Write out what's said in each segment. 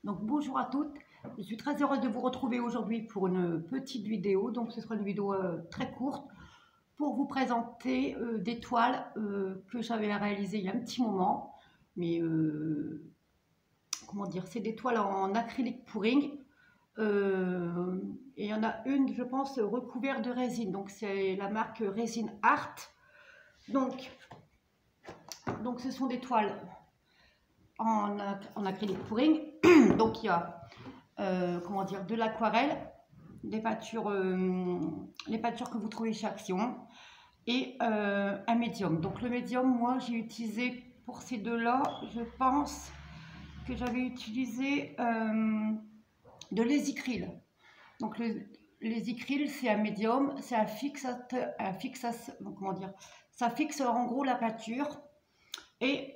Donc bonjour à toutes, je suis très heureuse de vous retrouver aujourd'hui pour une petite vidéo. Donc ce sera une vidéo très courte pour vous présenter des toiles que j'avais réalisées il y a un petit moment. Mais comment dire, c'est des toiles en acrylique pouring. Et il y en a une, je pense, recouverte de résine. Donc c'est la marque Resin Art. Donc ce sont des toiles en acrylique pouring. Donc il y a comment dire, de l'aquarelle, des peintures, les peintures que vous trouvez chez Action, et un médium. Donc le médium, moi j'ai utilisé pour ces deux-là, je pense que j'avais utilisé de l'Easycryl. Donc l'Easycryl, c'est un médium, c'est un comment dire, ça fixe en gros la peinture. Et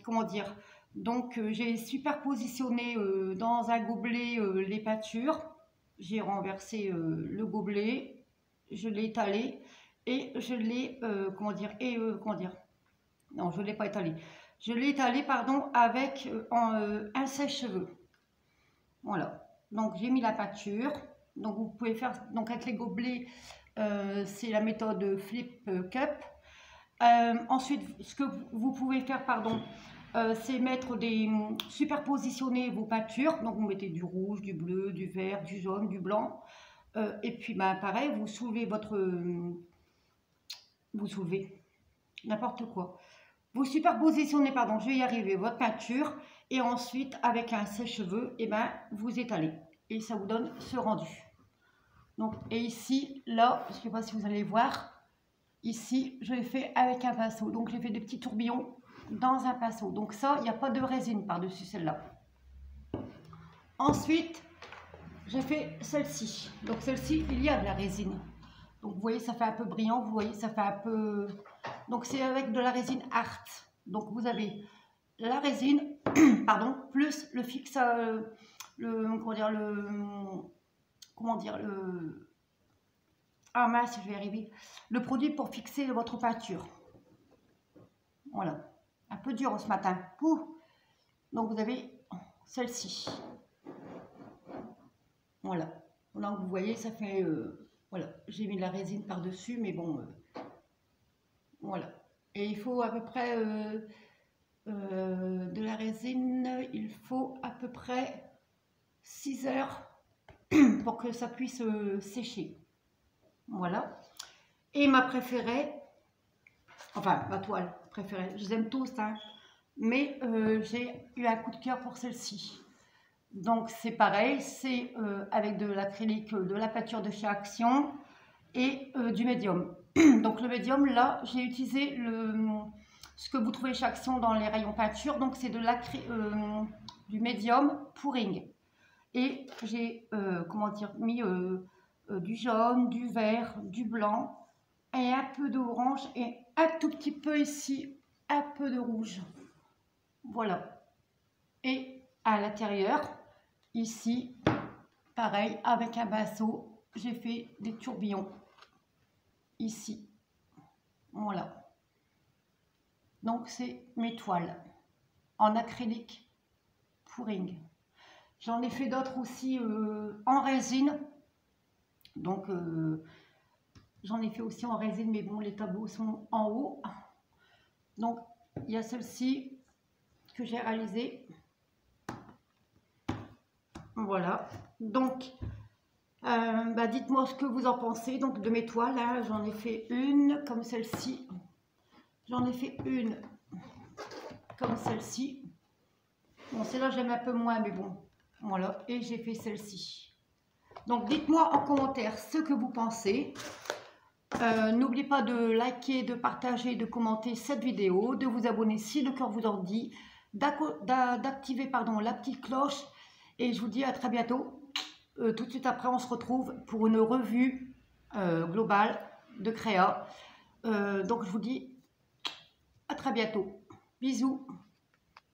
comment dire, donc j'ai superpositionné dans un gobelet les peintures, j'ai renversé le gobelet, je l'ai étalé et je l'ai, comment dire, non je ne l'ai pas étalé, je l'ai étalé pardon avec un sèche-cheveux. Voilà, donc j'ai mis la peinture, donc vous pouvez faire, donc avec les gobelets, c'est la méthode Flip Cup. Ensuite, ce que vous pouvez faire, pardon, c'est mettre superpositionner vos peintures. Donc vous mettez du rouge, du bleu, du vert, du jaune, du blanc. Et puis pareil, vous soulevez vous soulevez n'importe quoi. Vous superpositionnez, pardon, je vais y arriver, votre peinture. Et ensuite, avec un sèche-cheveux, vous étalez. Et ça vous donne ce rendu. Donc, et ici, là, je ne sais pas si vous allez voir. Ici, je l'ai fait avec un pinceau. Donc, j'ai fait des petits tourbillons dans un pinceau. Donc ça, il n'y a pas de résine par-dessus celle-là. Ensuite, j'ai fait celle-ci. Donc celle-ci, il y a de la résine. Donc vous voyez, ça fait un peu brillant. Vous voyez, ça fait un peu... Donc c'est avec de la résine Art. Donc vous avez la résine, pardon, plus le fixe, ah mince, je vais y arriver. Le produit pour fixer votre peinture. Voilà. Un peu dur ce matin. Ouh. Donc vous avez celle-ci. Voilà. Donc vous voyez, ça fait... voilà. J'ai mis de la résine par-dessus, mais bon... voilà. Et il faut à peu près... de la résine, il faut à peu près 6 heures pour que ça puisse sécher. Voilà. Et ma préférée, enfin ma toile préférée, je les aime tous, hein, mais j'ai eu un coup de cœur pour celle-ci. Donc c'est pareil, c'est avec de l'acrylique, de la peinture de chez Action et du médium. Donc le médium, là, j'ai utilisé ce que vous trouvez chez Action dans les rayons peinture, donc c'est du médium pouring. Et j'ai, comment dire, mis du jaune, du vert, du blanc et un peu d'orange et un tout petit peu ici, un peu de rouge. Voilà. Et à l'intérieur, ici, pareil, avec un pinceau, j'ai fait des tourbillons. Ici. Voilà. Donc c'est mes toiles en acrylique pouring. J'en ai fait d'autres aussi en résine. Donc j'en ai fait aussi en résine, mais bon, les tableaux sont en haut. Donc il y a celle-ci que j'ai réalisée. Voilà. Donc dites-moi ce que vous en pensez donc de mes toiles. Hein. J'en ai fait une comme celle-ci. J'en ai fait une comme celle-ci. Bon, celle-là j'aime un peu moins, mais bon, voilà. Et j'ai fait celle-ci. Donc dites-moi en commentaire ce que vous pensez. N'oubliez pas de liker, de partager, de commenter cette vidéo, de vous abonner si le cœur vous en dit, d'activer la petite cloche. Et je vous dis à très bientôt. Tout de suite après, on se retrouve pour une revue globale de Créa. Donc je vous dis à très bientôt. Bisous.